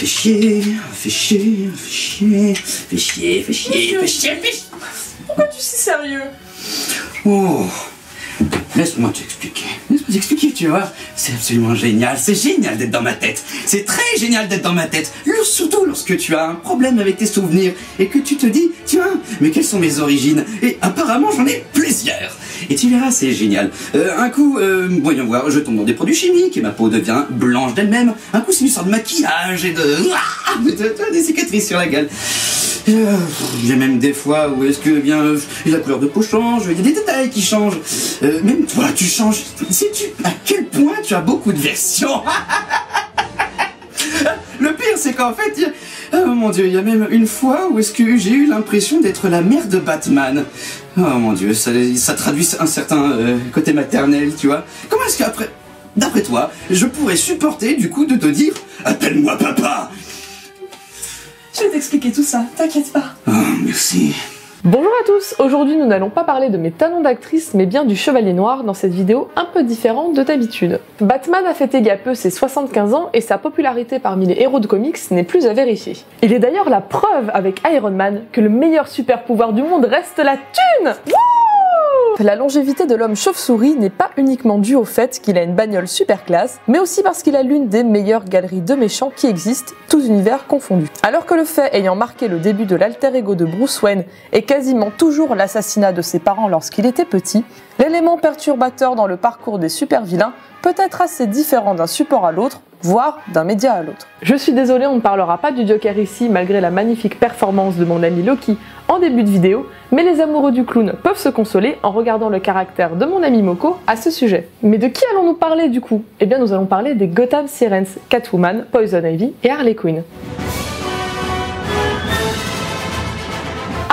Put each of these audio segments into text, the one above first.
Fais chier, fais chier, fais chier, fais chier, fais chier, fais chier, fais chier. Pourquoi tu es si sérieux? Oh, laisse-moi t'expliquer, tu vois. C'est absolument génial, c'est génial d'être dans ma tête. C'est très génial d'être dans ma tête. Surtout lorsque tu as un problème avec tes souvenirs et que tu te dis, tiens, mais quelles sont mes origines? Et apparemment, j'en ai plusieurs. Et tu verras, c'est génial. Un coup, voyons voir, je tombe dans des produits chimiques et ma peau devient blanche d'elle-même. Un coup, c'est une sorte de maquillage et des cicatrices sur la gueule. Il y a même des fois où est-ce que bien la couleur de peau change, il y a des détails qui changent. Même toi, tu changes. Sais-tu à quel point tu as beaucoup de versions? Le pire, c'est qu'en fait, oh mon Dieu, il y a même une fois où est-ce que j'ai eu l'impression d'être la mère de Batman. Oh mon Dieu, ça traduit un certain côté maternel, tu vois. Comment est-ce qu'après, d'après toi, je pourrais supporter du coup de te dire « Appelle-moi papa ». Je vais t'expliquer tout ça, t'inquiète pas. Oh, merci. Bonjour à tous, aujourd'hui nous n'allons pas parler de mes talents d'actrice mais bien du Chevalier Noir dans cette vidéo un peu différente de d'habitude. Batman a fêté il y a peu ses 75 ans et sa popularité parmi les héros de comics n'est plus à vérifier. Il est d'ailleurs la preuve avec Iron Man que le meilleur super pouvoir du monde reste la thune. La longévité de l'homme chauve-souris n'est pas uniquement due au fait qu'il a une bagnole super classe, mais aussi parce qu'il a l'une des meilleures galeries de méchants qui existent, tous univers confondus. Alors que le fait ayant marqué le début de l'alter ego de Bruce Wayne est quasiment toujours l'assassinat de ses parents lorsqu'il était petit, l'élément perturbateur dans le parcours des super-vilains peut être assez différent d'un support à l'autre, voire d'un média à l'autre. Je suis désolée, on ne parlera pas du Joker ici malgré la magnifique performance de mon ami Loki en début de vidéo, mais les amoureux du clown peuvent se consoler en regardant le caractère de mon ami Moko à ce sujet. Mais de qui allons-nous parler du coup? Eh bien nous allons parler des Gotham Sirens, Catwoman, Poison Ivy et Harley Quinn.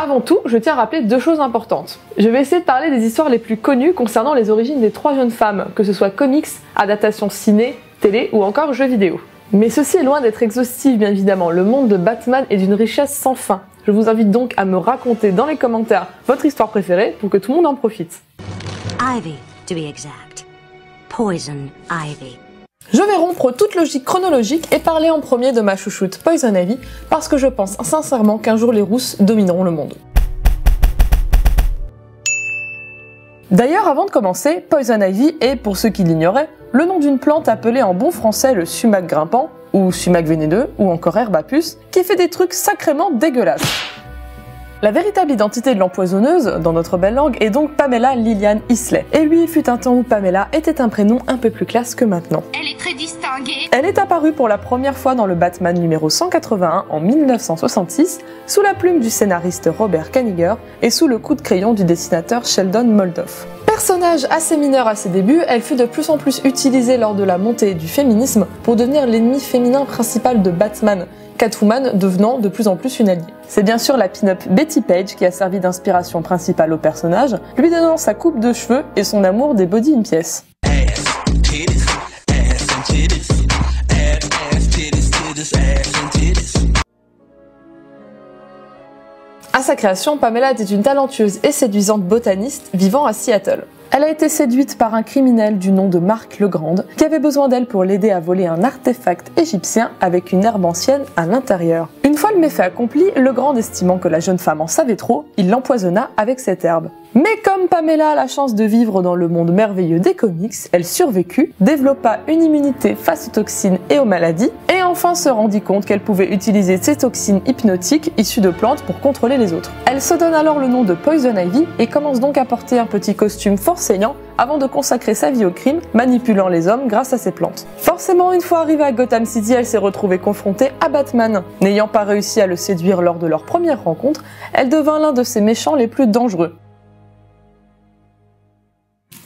Avant tout, je tiens à rappeler deux choses importantes. Je vais essayer de parler des histoires les plus connues concernant les origines des trois jeunes femmes, que ce soit comics, adaptations ciné, télé ou encore jeux vidéo. Mais ceci est loin d'être exhaustif bien évidemment, le monde de Batman est d'une richesse sans fin. Je vous invite donc à me raconter dans les commentaires votre histoire préférée pour que tout le monde en profite. Ivy, to be exact. Poison Ivy. Je vais rompre toute logique chronologique et parler en premier de ma chouchoute Poison Ivy parce que je pense sincèrement qu'un jour les rousses domineront le monde. D'ailleurs, avant de commencer, Poison Ivy est, pour ceux qui l'ignoraient, le nom d'une plante appelée en bon français le sumac grimpant, ou sumac vénéneux, ou encore herbe à puce, qui fait des trucs sacrément dégueulasses. La véritable identité de l'empoisonneuse, dans notre belle langue, est donc Pamela Lillian Isley. Et lui, il fut un temps où Pamela était un prénom un peu plus classe que maintenant. Elle est très distinguée. Elle est apparue pour la première fois dans le Batman numéro 181 en 1966, sous la plume du scénariste Robert Kanigher et sous le coup de crayon du dessinateur Sheldon Moldoff. Personnage assez mineur à ses débuts, elle fut de plus en plus utilisée lors de la montée du féminisme pour devenir l'ennemi féminin principal de Batman, Catwoman devenant de plus en plus une alliée. C'est bien sûr la pin-up Betty Page qui a servi d'inspiration principale au personnage, lui donnant sa coupe de cheveux et son amour des body in pièces. À sa création, Pamela était une talentueuse et séduisante botaniste vivant à Seattle. Elle a été séduite par un criminel du nom de Mark Legrand qui avait besoin d'elle pour l'aider à voler un artefact égyptien avec une herbe ancienne à l'intérieur. Une fois le méfait accompli, Legrand, estimant que la jeune femme en savait trop, il l'empoisonna avec cette herbe. Mais comme Pamela a la chance de vivre dans le monde merveilleux des comics, elle survécut, développa une immunité face aux toxines et aux maladies, et enfin se rendit compte qu'elle pouvait utiliser ces toxines hypnotiques issues de plantes pour contrôler les autres. Elle se donne alors le nom de Poison Ivy et commence donc à porter un petit costume fort saignant avant de consacrer sa vie au crime, manipulant les hommes grâce à ces plantes. Forcément, une fois arrivée à Gotham City, elle s'est retrouvée confrontée à Batman. N'ayant pas réussi à le séduire lors de leur première rencontre, elle devint l'un de ses méchants les plus dangereux.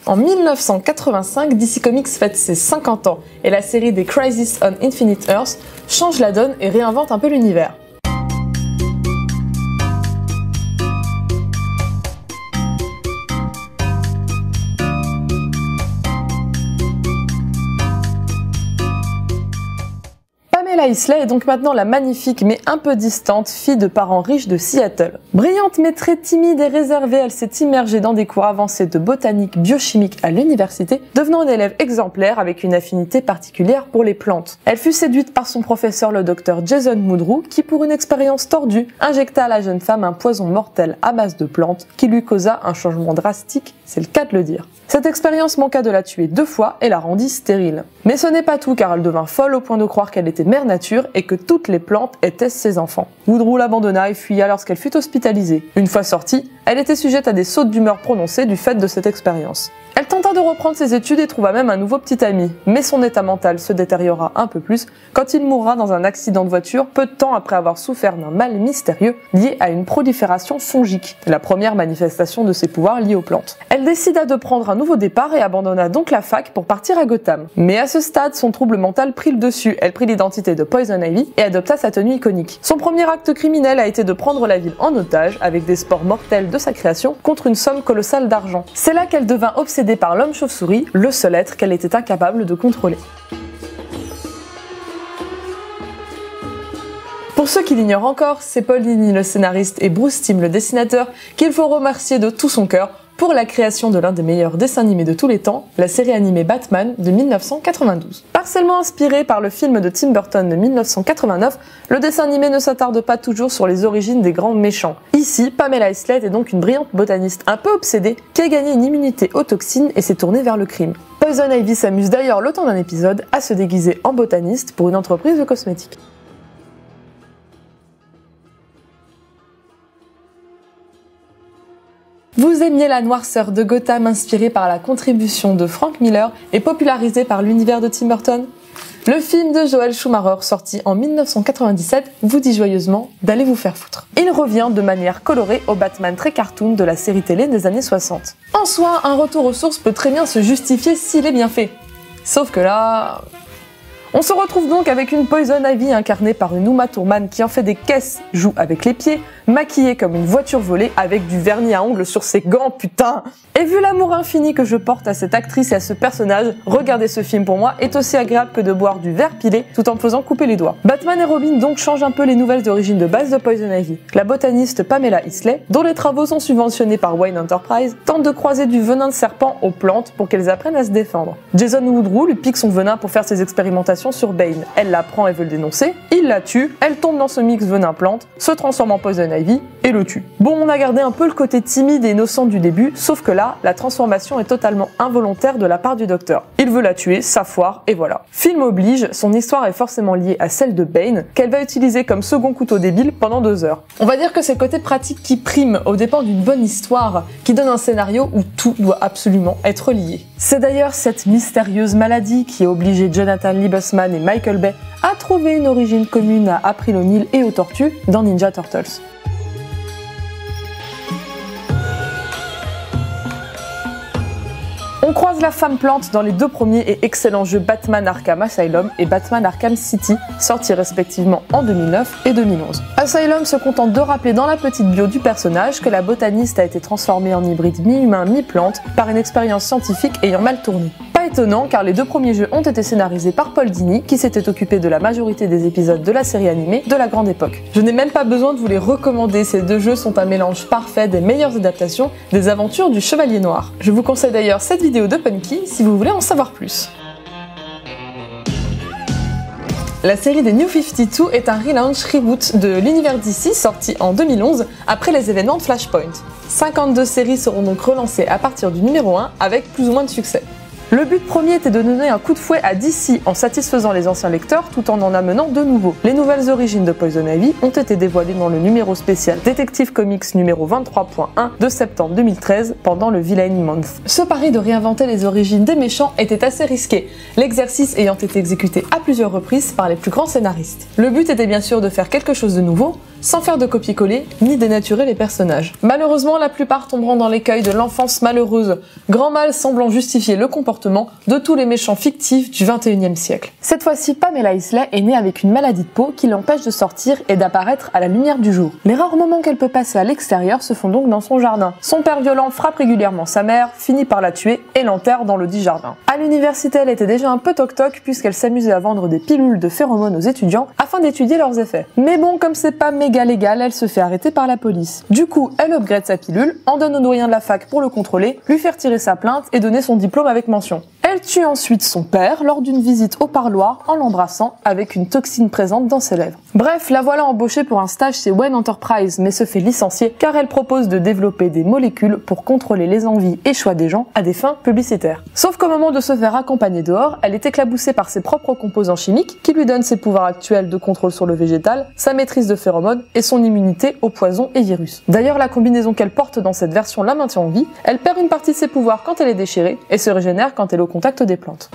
En 1985, DC Comics fête ses 50 ans et la série des Crisis on Infinite Earths change la donne et réinvente un peu l'univers. Pamela Isley est donc maintenant la magnifique mais un peu distante fille de parents riches de Seattle. Brillante mais très timide et réservée, elle s'est immergée dans des cours avancés de botanique biochimique à l'université, devenant une élève exemplaire avec une affinité particulière pour les plantes. Elle fut séduite par son professeur le docteur Jason Woodrue qui, pour une expérience tordue, injecta à la jeune femme un poison mortel à base de plantes qui lui causa un changement drastique, c'est le cas de le dire. Cette expérience manqua de la tuer 2 fois et la rendit stérile. Mais ce n'est pas tout car elle devint folle au point de croire qu'elle était mère nature et que toutes les plantes étaient ses enfants. Woodrue l'abandonna et fuya lorsqu'elle fut hospitalisée. Une fois sortie, elle était sujette à des sautes d'humeur prononcées du fait de cette expérience. Elle tenta de reprendre ses études et trouva même un nouveau petit ami, mais son état mental se détériora un peu plus quand il mourra dans un accident de voiture peu de temps après avoir souffert d'un mal mystérieux lié à une prolifération fongique, la première manifestation de ses pouvoirs liés aux plantes. Elle décida de prendre un nouveau départ et abandonna donc la fac pour partir à Gotham. Mais à ce stade, son trouble mental prit le dessus, elle prit l'identité de Poison Ivy et adopta sa tenue iconique. Son premier acte criminel a été de prendre la ville en otage avec des sports mortels de sa création contre une somme colossale d'argent. C'est là qu'elle devint obsédée par l'homme chauve-souris, le seul être qu'elle était incapable de contrôler. Pour ceux qui l'ignorent encore, c'est Paul Dini le scénariste et Bruce Timm le dessinateur qu'il faut remercier de tout son cœur pour la création de l'un des meilleurs dessins animés de tous les temps, la série animée Batman de 1992. Partiellement inspiré par le film de Tim Burton de 1989, le dessin animé ne s'attarde pas toujours sur les origines des grands méchants. Ici, Pamela Isley est donc une brillante botaniste un peu obsédée qui a gagné une immunité aux toxines et s'est tournée vers le crime. Poison Ivy s'amuse d'ailleurs le temps d'un épisode à se déguiser en botaniste pour une entreprise de cosmétiques. Vous aimiez la noirceur de Gotham inspirée par la contribution de Frank Miller et popularisée par l'univers de Tim Burton? Le film de Joel Schumacher, sorti en 1997, vous dit joyeusement d'aller vous faire foutre. Il revient de manière colorée au Batman très cartoon de la série télé des années 60. En soi, un retour aux sources peut très bien se justifier s'il est bien fait. Sauf que là... On se retrouve donc avec une Poison Ivy incarnée par une Uma Thurman qui en fait des caisses, joue avec les pieds, maquillée comme une voiture volée avec du vernis à ongles sur ses gants, putain! Et vu l'amour infini que je porte à cette actrice et à ce personnage, regarder ce film pour moi est aussi agréable que de boire du verre pilé tout en me faisant couper les doigts. Batman et Robin donc changent un peu les nouvelles origines de base de Poison Ivy. La botaniste Pamela Isley, dont les travaux sont subventionnés par Wayne Enterprise, tente de croiser du venin de serpent aux plantes pour qu'elles apprennent à se défendre. Jason Woodrue lui pique son venin pour faire ses expérimentations sur Bane. Elle la prend et veut le dénoncer, il la tue, elle tombe dans ce mix venin-plante, se transforme en Poison Ivy et le tue. Bon, on a gardé un peu le côté timide et innocent du début, sauf que là, la transformation est totalement involontaire de la part du docteur. Il veut la tuer, ça foire, et voilà. Film oblige, son histoire est forcément liée à celle de Bane, qu'elle va utiliser comme second couteau débile pendant 2 heures. On va dire que c'est le côté pratique qui prime, au dépend d'une bonne histoire, qui donne un scénario où tout doit absolument être lié. C'est d'ailleurs cette mystérieuse maladie qui a obligé Jonathan Liebesman et Michael Bay à trouver une origine commune à April O'Neil et aux tortues dans Ninja Turtles. On croise la femme plante dans les 2 premiers et excellents jeux Batman Arkham Asylum et Batman Arkham City, sortis respectivement en 2009 et 2011. Asylum se contente de rappeler dans la petite bio du personnage que la botaniste a été transformée en hybride mi-humain mi-plante par une expérience scientifique ayant mal tourné. Pas étonnant car les 2 premiers jeux ont été scénarisés par Paul Dini qui s'était occupé de la majorité des épisodes de la série animée de la grande époque. Je n'ai même pas besoin de vous les recommander, ces 2 jeux sont un mélange parfait des meilleures adaptations des aventures du Chevalier Noir. Je vous conseille d'ailleurs cette vidéo de Punky si vous voulez en savoir plus. La série des New 52 est un relaunch reboot de l'univers DC sorti en 2011 après les événements de Flashpoint. 52 séries seront donc relancées à partir du numéro 1 avec plus ou moins de succès. Le but premier était de donner un coup de fouet à DC en satisfaisant les anciens lecteurs tout en amenant de nouveaux. Les nouvelles origines de Poison Ivy ont été dévoilées dans le numéro spécial Detective Comics numéro 23.1 de septembre 2013 pendant le Villain Month. Ce pari de réinventer les origines des méchants était assez risqué, l'exercice ayant été exécuté à plusieurs reprises par les plus grands scénaristes. Le but était bien sûr de faire quelque chose de nouveau, sans faire de copier-coller, ni dénaturer les personnages. Malheureusement, la plupart tomberont dans l'écueil de l'enfance malheureuse, grand mal semblant justifier le comportement comportement de tous les méchants fictifs du 21e siècle. Cette fois-ci, Pamela Isley est née avec une maladie de peau qui l'empêche de sortir et d'apparaître à la lumière du jour. Les rares moments qu'elle peut passer à l'extérieur se font donc dans son jardin. Son père violent frappe régulièrement sa mère, finit par la tuer et l'enterre dans le dit jardin. À l'université, elle était déjà un peu toc-toc puisqu'elle s'amusait à vendre des pilules de phéromones aux étudiants afin d'étudier leurs effets. Mais bon, comme c'est pas méga légal, elle se fait arrêter par la police. Du coup, elle upgrade sa pilule, en donne au doyen de la fac pour le contrôler, lui faire tirer sa plainte et donner son diplôme avec mention. Elle tue ensuite son père lors d'une visite au parloir en l'embrassant avec une toxine présente dans ses lèvres. Bref, la voilà embauchée pour un stage chez Wayne Enterprise mais se fait licencier car elle propose de développer des molécules pour contrôler les envies et choix des gens à des fins publicitaires. Sauf qu'au moment de se faire accompagner dehors, elle est éclaboussée par ses propres composants chimiques qui lui donnent ses pouvoirs actuels de contrôle sur le végétal, sa maîtrise de phéromones et son immunité aux poisons et virus. D'ailleurs, la combinaison qu'elle porte dans cette version la maintient en vie, elle perd une partie de ses pouvoirs quand elle est déchirée et se régénère quand elle est au contact des plantes.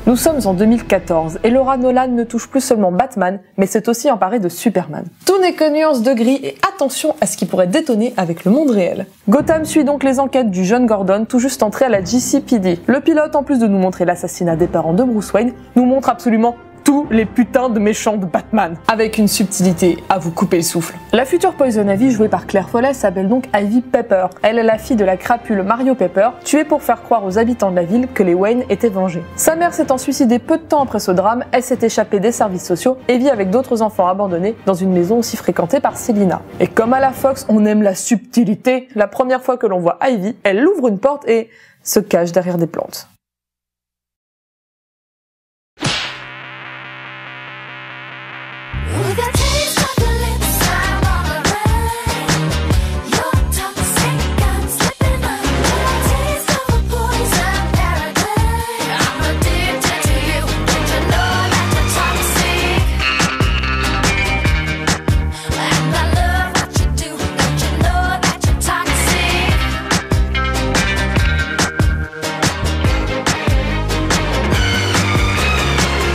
Nous sommes en 2014 et Laura Nolan ne touche plus seulement Batman, mais s'est aussi emparée de Superman. Tout n'est que nuances de gris et attention à ce qui pourrait détonner avec le monde réel. Gotham suit donc les enquêtes du jeune Gordon tout juste entré à la GCPD. Le pilote, en plus de nous montrer l'assassinat des parents de Bruce Wayne, nous montre absolument tous les putains de méchants de Batman, avec une subtilité à vous couper le souffle. La future Poison Ivy, jouée par Claire Follet, s'appelle donc Ivy Pepper. Elle est la fille de la crapule Mario Pepper, tuée pour faire croire aux habitants de la ville que les Wayne étaient vengés. Sa mère s'étant suicidée peu de temps après ce drame, elle s'est échappée des services sociaux et vit avec d'autres enfants abandonnés dans une maison aussi fréquentée par Selina. Et comme à la Fox, on aime la subtilité, la première fois que l'on voit Ivy, elle ouvre une porte et se cache derrière des plantes.